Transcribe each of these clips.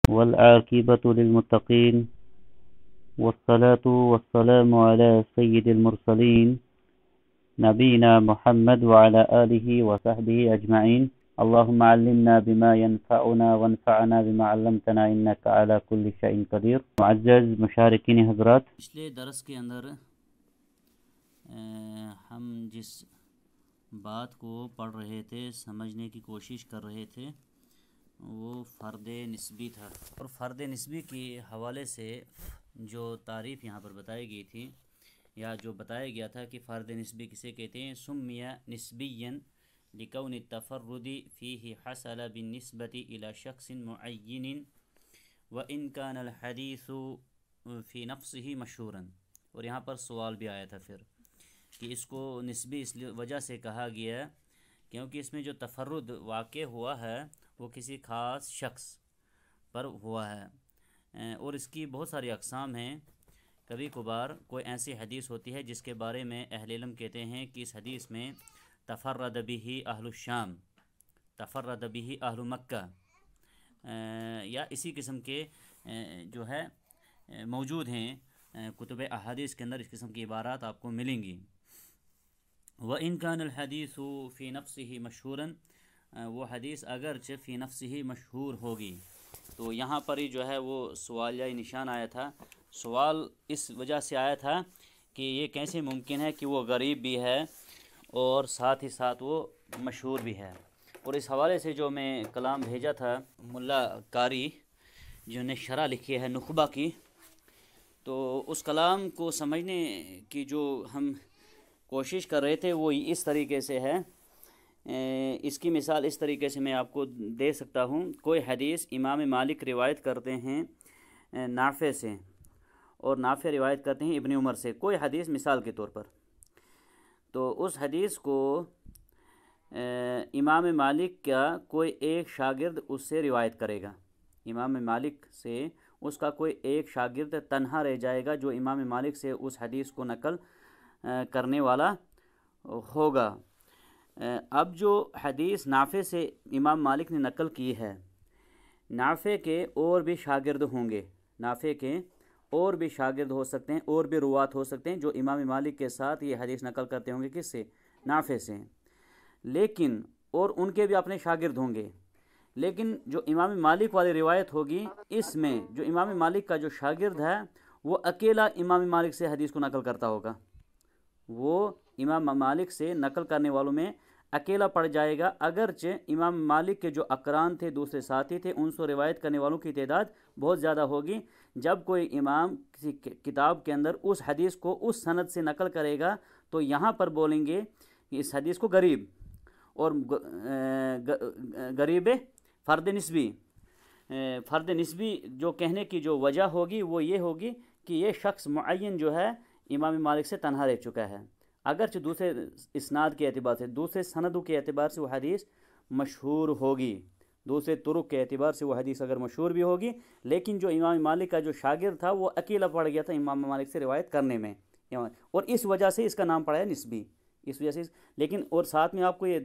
والعاقبة للمتقين والصلاة والسلام على سيد المرسلين نبينا محمد وعلى آله وصحبه أجمعين اللهم علمنا بما ينفعنا وانفعنا بما علمتنا إنك على كل شيء قدير. معزز مشارکین حضرات، پچھلے درس کے اندر ہم جس بات کو پڑھ رہے تھے، سمجھنے کی کوشش کر رہے تھے، وہ فرد نسبی تھا، اور فرد نسبی کے حوالے سے جو تعریف یہاں پر بتائی گئی تھی یا جو بتایا گیا تھا کہ فرد نسبی کسے کہتے ہیں، سمیہ نسبیا لکون التفرد فیہ حصل بالنسبة الى شخص معین وان کان الحدیث فی نفسه مشہورا. اور یہاں پر سوال بھی آیا تھا پھر کہ اس کو نسبی اس وجہ سے کہا گیا کیونکہ اس میں جو تفرد واقع ہوا ہے وہ کسی خاص شخص پر ہوا ہے، اور اس کی بہت ساری اقسام ہیں. کبھی کبھار کوئی ایسی حدیث ہوتی ہے جس کے بارے میں اہل علم کہتے ہیں کہ اس حدیث میں تفرد بہ اہل الشام، تفرد بہ اہل مکہ، یا اسی قسم کے جو ہے موجود ہیں کتب احادیث کے اندر. اس قسم کی عبارات آپ کو ملیں گی. وَإِن كَانَ الْحَدِيثُ فِي نَفْسِهِ مَشْهُورًا، وہ حدیث اگرچہ فی نفسہ مشہور ہوگی. تو یہاں پر ہی جو ہے وہ سوالیہ نشان آیا تھا. سوال اس وجہ سے آیا تھا کہ یہ کیسے ممکن ہے کہ وہ غریب بھی ہے اور ساتھ ہی ساتھ وہ مشہور بھی ہے. اور اس حوالے سے جو میں کلام بھیجا تھا ملا قاری جنہوں نے شرح لکھی ہے نخبہ کی، تو اس کلام کو سمجھنے کی جو ہم کوشش کر رہے تھے وہ اس طریقے سے ہے. اس کی مثال اس طریقے سے میں آپ کو دے سکتا ہوں. کوئی حدیث امام مالک روایت کرتے ہیں نافع سے، اور نافع روایت کرتے ہیں ابن عمر سے، کوئی حدیث مثال کے طور پر. تو اس حدیث کو امام مالک کا کوئی ایک شاگرد اس سے روایت کرے گا. امام مالک سے اس کا کوئی ایک شاگرد تنہا رہ جائے گا جو امام مالک سے اس حدیث کو نقل کرنے والا ہوگا. اب جو حدیث نافع سے امام مالک نے نقل کی ہے، نافع کے اور بھی شاگرد ہوں گے، نافع کے اور بھی شاگرد ہو سکتے ہیں، اور بھی روات ہو سکتے ہیں جو امام مالک کے ساتھ یہ حدیث نقل کرتے ہوں گے. کس سے؟ نافع سے. لیکن اور ان کے بھی اپنے شاگرد ہوں گے، لیکن جو امام مالک والی روایت ہوگی اس میں جو امام مالک کا جو شاگرد ہے وہ اکیلا امام مالک سے حدیث کو نقل کرتا ہوگا. وہ امام مالک سے نقل کرنے والوں میں اکیلا پڑ جائے گا، اگرچہ امام مالک کے جو اقران تھے، دوسرے ساتھی تھے، ان سے روایت کرنے والوں کی تعداد بہت زیادہ ہوگی. جب کوئی امام کسی کتاب کے اندر اس حدیث کو اس سند سے نقل کرے گا تو یہاں پر بولیں گے کہ اس حدیث کو غریب، اور غریب فرد نسبی. فرد نسبی جو کہنے کی جو وجہ ہوگی وہ یہ ہوگی کہ یہ شخص معین جو ہے امام مالک سے تنہا رہ چکا ہے، اگرچہ دوسرے اسناد کے اعتبار سے، دوسرے سندوں کے اعتبار سے وہ حدیث مشہور ہوگی، دوسرے طرق کے اعتبار سے وہ حدیث اگر مشہور بھی ہوگی، لیکن جو امام مالک کا جو شاگرد تھا وہ اکیلا پڑ گیا تھا امام مالک سے روایت کرنے میں، اور اس وجہ سے اس کا نام پڑا ہے نسبی. اس وجہ سے لیکن اور ساتھ میں آپ کو یہ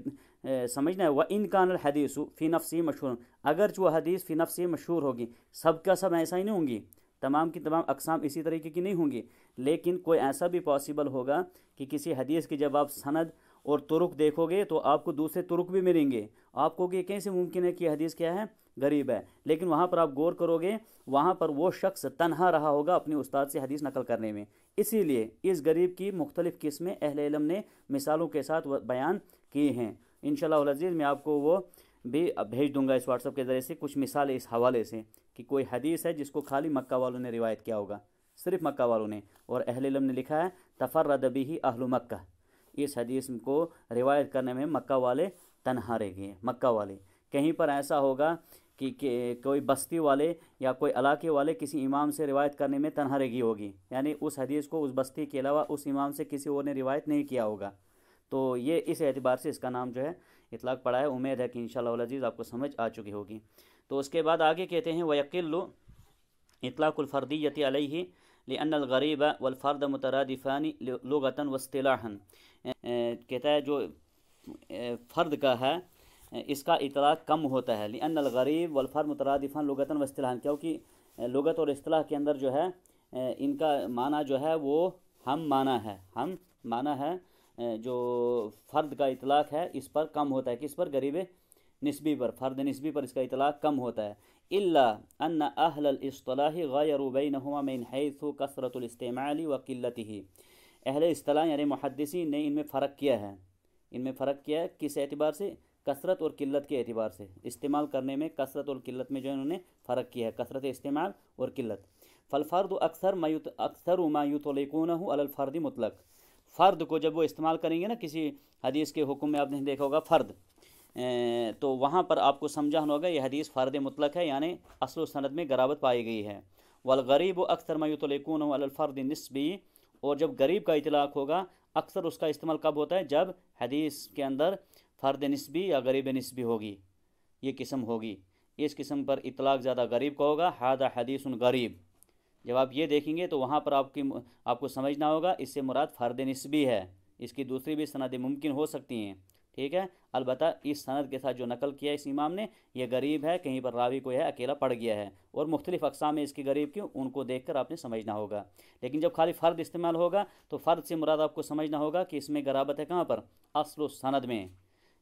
سمجھنا ہے وَإِن كَانَ الْحَدِيثُ فِي نَفْسِهِ مَشْهُورٌ، اگرچہ وہ حدیث فی نفسی مشہور ہوگی، سب کا سب ایسا ہی نہیں ہوں گی، تمام کی تمام اقسام اسی طریقے کی نہیں ہوں گی، لیکن کوئی ایسا بھی پاسبل ہوگا کہ کسی حدیث کی جب آپ سند اور طرق دیکھو گے تو آپ کو دوسرے طرق بھی ملیں گے. آپ کو کہ کیسے ممکن ہے کہ حدیث کیا ہے؟ غریب ہے. لیکن وہاں پر آپ غور کرو گے، وہاں پر وہ شخص تنہا رہا ہوگا اپنے استاد سے حدیث نقل کرنے میں. اسی لیے اس غریب کی مختلف قسمیں اہل علم نے مثالوں کے ساتھ بیان کی ہیں. انشاءاللہ العزیز میں آپ کو وہ بھی بھیج دوں گا اس واٹس ایپ کے ذریعے سے کچھ مثالیں اس حوالے سے کہ کوئی حدیث ہے جس کو خالی مکہ والوں نے روایت کیا ہوگا، صرف مکہ والوں نے، اور اہل علم نے لکھا ہے تفرد بہ اہل مکہ. اس حدیث کو روایت کرنے میں مکہ والے تنہا رہ گئے. مکہ والے کہیں پر ایسا ہوگا کہ کوئی بستی والے یا کوئی علاقے والے کسی امام سے روایت کرنے میں تنہا رہ گئی ہوگی، یعنی اس حدیث کو اس بستی کے علاوہ اس امام سے کسی اور نے روایت نہیں کیا ہوگا. تو یہ اس اعتبار سے اس کا نام جو ہے اطلاق پڑا ہے. امید ہے کہ انشاءاللہ العزیز آپ کو سمجھ آ چکی ہوگی. تو اس کے بعد آگے کہتے ہیں وَيَقِلُّ اطلاق الفردیت علیہ لأن الغریب والفرد مترادفان لغة واصطلاحا. کہتا ہے جو فرد کا ہے اس کا اطلاق کم ہوتا ہے، لأن الغریب والفرد مترادفان لغتاً و اصطلاحاً، کیونکہ لغت اور اصطلاح کے اندر جو ہے ان کا معنی جو ہے وہ ہم معنی ہے، جو فرد کا اطلاق ہے اس پر کم ہوتا ہے، کس پر؟ غریب نسبی پر، فرد نسبی پر اس کا اطلاق کم ہوتا ہے۔ الا ان اہل الاصطلاح غیروا بینہما من حیث کثرۃ الاستعمال و قلتہ، اہل اصطلاح یعنی محدثین نے ان میں فرق کیا ہے، کس اعتبار سے؟ کثرت اور قلت کے اعتبار سے، استعمال کرنے میں کثرت اور قلت میں جو انہوں نے فرق کیا ہے، کثرت استعمال اور قلت۔ فالفرد اکثر ما یطلقونہ علی الفرد مطلق، فرد کو جب وہ استعمال کریں گے نا کسی حدیث کے حکم میں، آپ نے دیکھا ہوگا فرد، تو وہاں پر آپ کو سمجھانا ہوگا یہ حدیث فرد مطلق ہے، یعنی اصل و سند میں غرابت پائی گئی ہے۔ والغریب اکثر ما یطلقونہ علی الفرد النسبی، اور جب غریب کا اطلاق ہوگا اکثر اس کا استعمال کب ہوتا ہے؟ جب حدیث کے اندر فرد نسبی یا غریب نسبی ہوگی، یہ قسم ہوگی، اس قسم پر اطلاق زیادہ غریب کا ہوگا، ھذا حدیث غریب۔ جب آپ یہ دیکھیں گے تو وہاں پر آپ کو سمجھنا ہوگا اس سے مراد فرد نسبی ہے، اس کی دوسری بھی سندیں ممکن ہو سکتی ہیں، ٹھیک ہے، البتہ اس سند کے ساتھ جو نقل کیا اس امام نے یہ غریب ہے، کہیں پر راوی کوئی ہے اکیلا پڑ گیا ہے، اور مختلف اقسام ہے اس کی غریب کی، ان کو دیکھ کر آپ نے سمجھنا ہوگا۔ لیکن جب خالی فرد استعمال ہوگا تو فرد سے مراد آپ کو سمجھنا ہوگا کہ اس میں غرابت ہے کہاں پر؟ اصل و سند میں،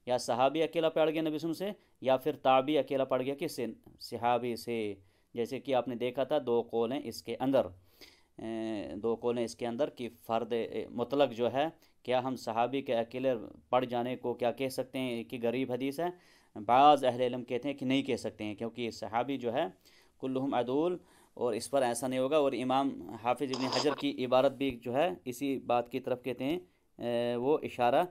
یا صحابی اکیلا پڑ گیا نبی وسلم سے، یا پھر تابعی اکیلا پڑ گیا کس سے؟ صحابی سے، جیسے کہ آپ نے دیکھا تھا دو قول ہیں اس کے اندر کہ فرد مطلق جو ہے، کیا ہم صحابی کے اکیلے پڑ جانے کو کیا کہہ سکتے ہیں کہ غریب حدیث ہے؟ بعض اہل علم کہتے ہیں کہ نہیں کہہ سکتے ہیں، کیونکہ صحابی جو ہے کلہم عدول، اور اس پر ایسا نہیں ہوگا، اور امام حافظ ابن حجر کی عبارت بھی جو ہے اسی بات کی طرف کہتے ہیں، وہ اشارہ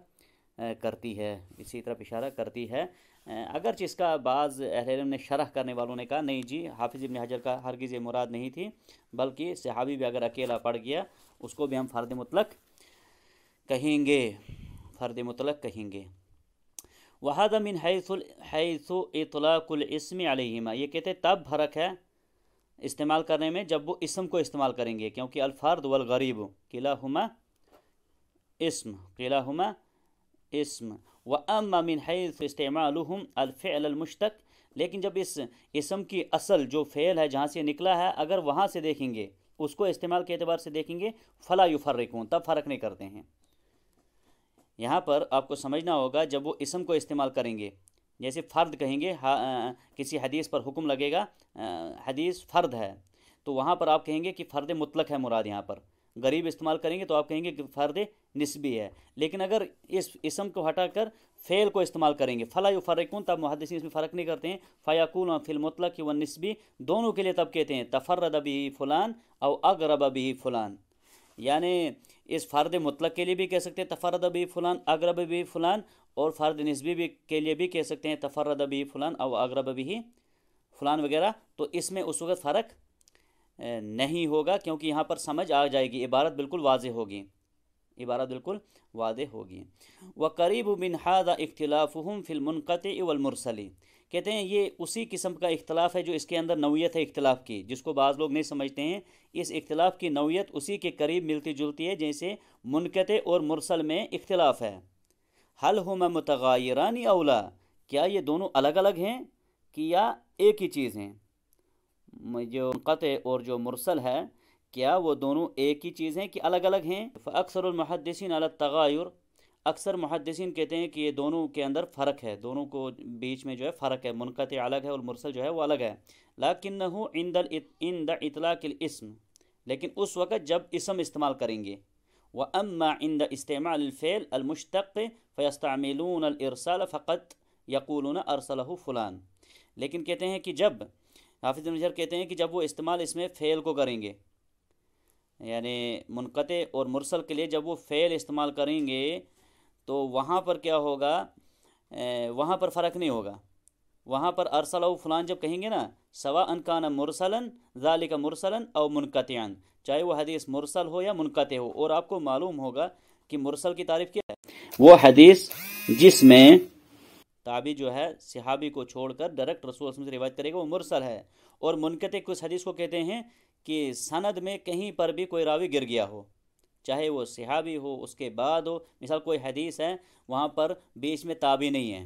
کرتی ہے، اسی طرف اشارہ کرتی ہے، اگرچہ اس کا بعض اہل علم نے شرح کرنے والوں نے کہا نہیں جی، حافظ ابن حجر کا ہرگز یہ مراد نہیں تھی، بلکہ صحابی بھی اگر اکیلا پڑ گیا اس کو بھی ہم فرد مطلق کہیں گے، فرد مطلق کہیں گے۔ وَهَذَا مِنْ حَيْثُ اطلاق الاسم علیہما، یہ کہتے ہیں تب فرق ہے استعمال کرنے میں جب وہ اسم کو استعمال کریں گے، کیونکہ الفرد والغریب کلاہما اسم، وَأَمَّا مِنْ حَيْثُ اسْتِعْمَالُهُمْ الْفِعْلَ الْمُشْتَقَّ، لیکن جب اس اسم کی اصل جو فعل ہے جہاں سے نکلا ہے اگر وہاں سے دیکھیں گے، اس کو استعمال کے اعتبار سے دیکھیں گے، فلا یفرقون، تب فرق نہیں کرتے ہیں۔ یہاں پر آپ کو سمجھنا ہوگا جب وہ اسم کو استعمال کریں گے، جیسے فرد کہیں گے، کسی حدیث پر حکم لگے گا، حدیث فرد ہے، تو وہاں پر آپ کہیں گے کہ فرد مطلق ہے مراد، یہاں پر غریب استعمال کریں گے تو آپ کہیں گے کہ فرد نسبی ہے، لیکن اگر اس اسم کو ہٹا کر فعل کو استعمال کریں گے، فلا یفرقون، تب محدثین اس میں فرق نہیں کرتے ہیں، فیقولون فی المطلق والنسبی، دونوں کے لیے تب کہتے ہیں تفرد به فلان او اقرب به فلان، یعنی اس فرد مطلق کے لیے بھی کہہ سکتے ہیں تفرد به فلان اقرب به فلان، اور فرد نسبی بھی کے لیے بھی کہہ سکتے ہیں تفرد به فلان او اقرب به فلان وغیرہ، تو اس میں اس وقت فرق نہیں ہوگا، کیونکہ یہاں پر سمجھ آ جائے گی، عبارت بالکل واضح ہوگی، وَقَرِيبُ مِنْ هَذَا اِخْتِلَافُهُمْ فِي الْمُنْقَطِعِ وَالْمُرْسَلِ، کہتے ہیں یہ اسی قسم کا اختلاف ہے جو اس کے اندر نوعیت ہے اختلاف کی، جس کو بعض لوگ نہیں سمجھتے ہیں، اس اختلاف کی نوعیت اسی کے قریب ملتی جلتی ہے جیسے منقطع اور مرسل میں اختلاف ہے۔ هَلْ هُمَا مُتَغَايِرَانِ أَوْ لَا، کیا یہ دونوں الگ الگ ہیں کہ یا ایک ہی چیز ہیں؟ جو منقطع اور جو مرسل ہے کیا وہ دونوں ایک ہی چیز ہیں کہ الگ الگ ہیں؟ فاکثر المحدثین علی التغایر، اکثر محدثین کہتے ہیں کہ یہ دونوں کے اندر فرق ہے، دونوں کو بیچ میں جو ہے فرق ہے، منقطع الگ ہے اور مرسل جو ہے وہ الگ ہے، لیکنہ عند اطلاق الاسم، لیکن اس وقت جب اسم استعمال کریں گے، واما عند استعمال الفعل المشتق فیستعملون الارسال فقط یقولون ارسلہ فلان، لیکن کہتے ہیں کہ جب حافظ ابن حجر کہتے ہیں کہ جب وہ استعمال اس میں فعل کو کریں گے، یعنی منقطع اور مرسل کے لیے جب وہ فعل استعمال کریں گے تو وہاں پر کیا ہوگا، وہاں پر فرق نہیں ہوگا، وہاں پر ارسلہ فلان جب کہیں گے نا، سواء کان مرسلا ذالک مرسلا او منقطعا، چاہے وہ حدیث مرسل ہو یا منقطع ہو، اور آپ کو معلوم ہوگا کہ مرسل کی تعریف کیا ہے، وہ حدیث جس میں تابعی جو ہے صحابی کو چھوڑ کر ڈائریکٹ رسول اللہ صلی اللہ علیہ وسلم سے روایت کرے گا وہ مرسل ہے، اور منقطع کس حدیث کو کہتے ہیں کہ سند میں کہیں پر بھی کوئی راوی گر گیا ہو، چاہے وہ صحابی ہو اس کے بعد ہو، مثال کوئی حدیث ہے وہاں پر بیچ میں تابعی نہیں ہے،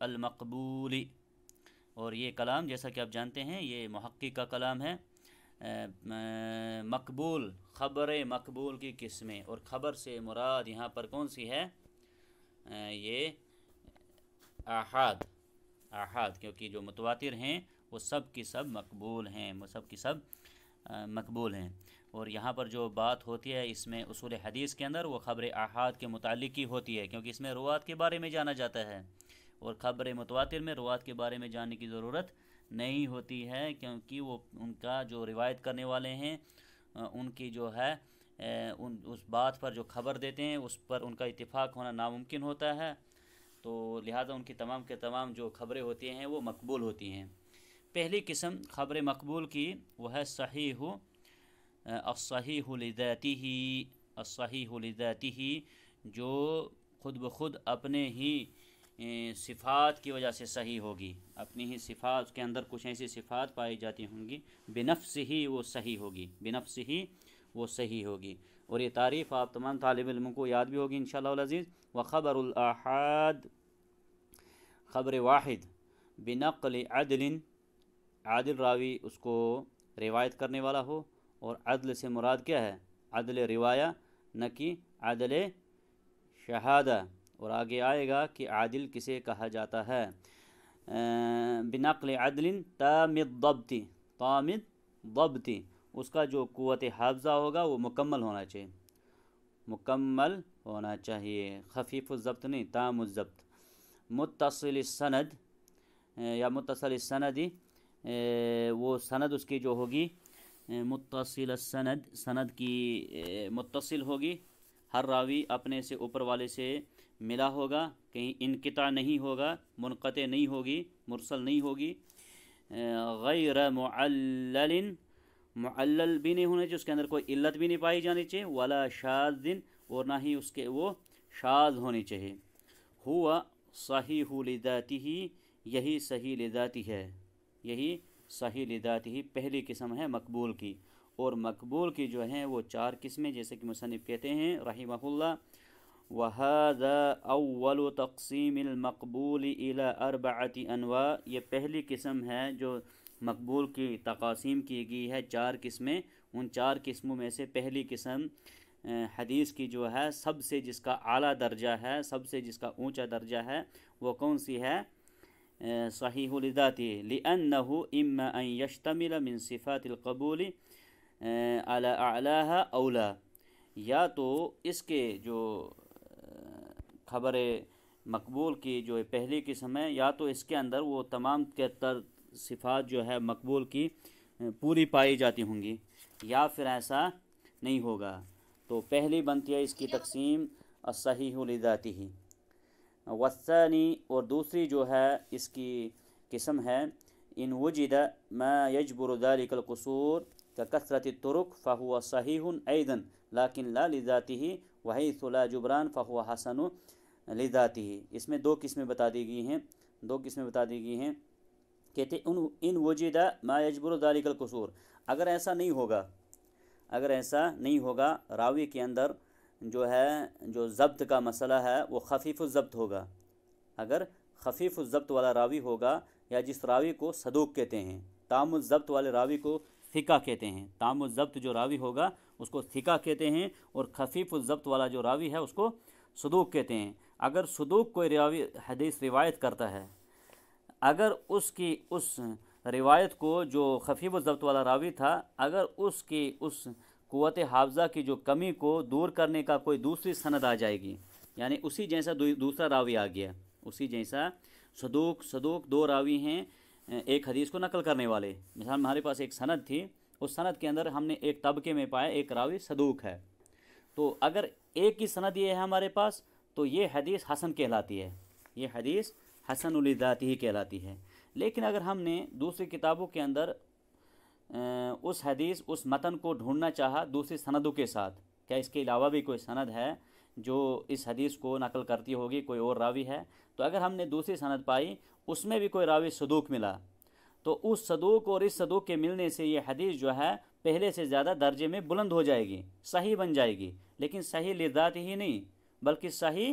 المقبول، اور یہ کلام جیسا کہ آپ جانتے ہیں یہ محقق کا کلام ہے۔ مقبول، خبر مقبول کی قسمیں، اور خبر سے مراد یہاں پر کون سی ہے؟ یہ آحاد، آحاد، کیونکہ جو متواتر ہیں وہ سب کی سب مقبول ہیں، وہ سب کی سب مقبول ہیں۔ اور یہاں پر جو بات ہوتی ہے اس میں اصول حدیث کے اندر وہ خبر آحاد کے متعلق ہی ہوتی ہے، کیونکہ اس میں روات کے بارے میں جانا جاتا ہے، اور خبر متواتر میں روات کے بارے میں جاننے کی ضرورت نہیں ہوتی ہے، کیونکہ وہ ان کا جو روایت کرنے والے ہیں ان کی جو ہے اس بات پر جو خبر دیتے ہیں اس پر ان کا اتفاق ہونا ناممکن ہوتا ہے، تو لہذا ان کی تمام کے تمام جو خبریں ہوتی ہیں وہ مقبول ہوتی ہیں۔ پہلی قسم خبر مقبول کی وہ ہے صحیح، الصحیح لذاتہ، الصحیح لذاتہ، جو خود بخود اپنے ہی صفات کی وجہ سے صحیح ہوگی، اپنی ہی صفات کے اندر کچھ ایسی صفات پائی جاتی ہوں گی، بنفس ہی وہ صحیح ہوگی، بنفس ہی وہ صحیح ہوگی۔ اور یہ تعریف آپ تمام طالب علموں کو یاد بھی ہوگی انشاءاللہ العزیز۔ وخبر الآحاد، خبر واحد، بنقل عدل، عادل راوی اس کو روایت کرنے والا ہو، اور عدل سے مراد کیا ہے؟ عدل روایہ، نہ کہ عدل شہادہ، اور آگے آئے گا کہ عادل کسے کہا جاتا ہے۔ بنقل عدل تام الضبط، تام الضبط، اس کا جو قوت حافظہ ہوگا وہ مکمل ہونا چاہیے، مکمل ہونا چاہیے، خفیف الضبط نہیں، تام الضبط۔ متصل السند، یا متصل السندی، وہ سند اس کی جو ہوگی متصل السند، سند کی متصل ہوگی، ہر راوی اپنے سے اوپر والے سے ملا ہوگا، کہیں انقطاع نہیں ہوگا، منقطع نہیں ہوگی، مرسل نہیں ہوگی۔ غیر معلل، معلل بھی نہیں ہونا چاہیے، اس کے اندر کوئی علت بھی نہیں پائی جانی چاہیے، ولا شاذ، اور نہ ہی اس کے وہ شاذ ہونی چاہیے۔ ہوا صحیح لذاتہ، یہی صحیح لذاتی ہے، یہی صحیح لذاتی پہلی قسم ہے مقبول کی۔ اور مقبول کی جو ہیں وہ چار قسمیں، جیسے کہ مصنف کہتے ہیں رحمہ اللہ، وَهَذَا أَوَّلُ تَقْسِيمِ الْمَقْبُولِ إِلَى أَرْبَعَةِ أَنْوَاء، یہ پہلی قسم ہے جو مقبول کی تقاسیم کی گئی ہے چار قسمیں، ان چار قسموں میں سے پہلی قسم حدیث کی جو ہے سب سے جس کا اعلیٰ درجہ ہے، سب سے جس کا اونچا درجہ ہے، وہ کون سی ہے؟ صحیح لذاتی، لِأَنَّهُ إِمَّا أَن يَشْتَمِلَ مِن صِفَاتِ الْقَبُولِ عَلَى أَعْلَاهَا أَوْلَى، یا تو اس کے جو خبر مقبول کی جو پہلی قسم ہے، یا تو اس کے اندر وہ تمام کے تر صفات جو ہے مقبول کی پوری پائی جاتی ہوں گی، یا پھر ایسا نہیں ہوگا۔ تو پہلی بنتی ہے اس کی تقسیم الصحیح لذاتہ۔ والثانی، اور دوسری جو ہے اس کی قسم ہے ان وجد ما یجبر ذلك القصور كکثرت الطرق فهو صحیح ایضا لیکن لا لذاتہ وحیث لا جبران فهو حسن لذاتہ۔ اس میں دو قسمیں بتا دی گئی ہیں، دو قسمیں بتا دی گئی ہیں، کہتے ان وجد ما یجبر ذلك القصور، اگر ایسا نہیں ہوگا، اگر ایسا نہیں ہوگا، راوی کے اندر جو ہے جو ضبط کا مسئلہ ہے وہ خفیف الضبط ہوگا، اگر خفیف الضبط والا راوی ہوگا، یا جس راوی کو صدوق کہتے ہیں، تام الضبط والے راوی کو ثقہ کہتے ہیں، تام الضبط جو راوی ہوگا اس کو ثقہ کہتے ہیں، اور خفیف الضبط والا جو راوی ہے اس کو صدوق کہتے ہیں۔ اگر صدوق کوئی راوی حدیث روایت کرتا ہے، اگر اس کی اس روایت کو جو خفیف الضبط والا راوی تھا، اگر اس کی اس قوت حافظہ کی جو کمی کو دور کرنے کا کوئی دوسری سند آ جائے گی، یعنی اسی جیسا دوسرا راوی آ گیا، اسی جیسا صدوق دو راوی ہیں ایک حدیث کو نقل کرنے والے، مثلا ہمارے پاس ایک سند تھی، اس سند کے اندر ہم نے ایک طبقے میں پایا ایک راوی صدوق ہے، تو اگر ایک ہی سند یہ ہے ہمارے پاس تو یہ حدیث حسن کہلاتی ہے، یہ حدیث حسن لذاتہ ہی کہلاتی ہے۔ لیکن اگر ہم نے دوسری کتابوں کے اندر اس حدیث اس متن کو ڈھونڈنا چاہا دوسری سندوں کے ساتھ، کیا اس کے علاوہ بھی کوئی سند ہے جو اس حدیث کو نقل کرتی ہوگی، کوئی اور راوی ہے، تو اگر ہم نے دوسری سند پائی اس میں بھی کوئی راوی صدوق ملا، تو اس صدوق اور اس صدوق کے ملنے سے یہ حدیث جو ہے پہلے سے زیادہ درجے میں بلند ہو جائے گی، صحیح بن جائے گی، لیکن صحیح لذات ہی نہیں بلکہ صحیح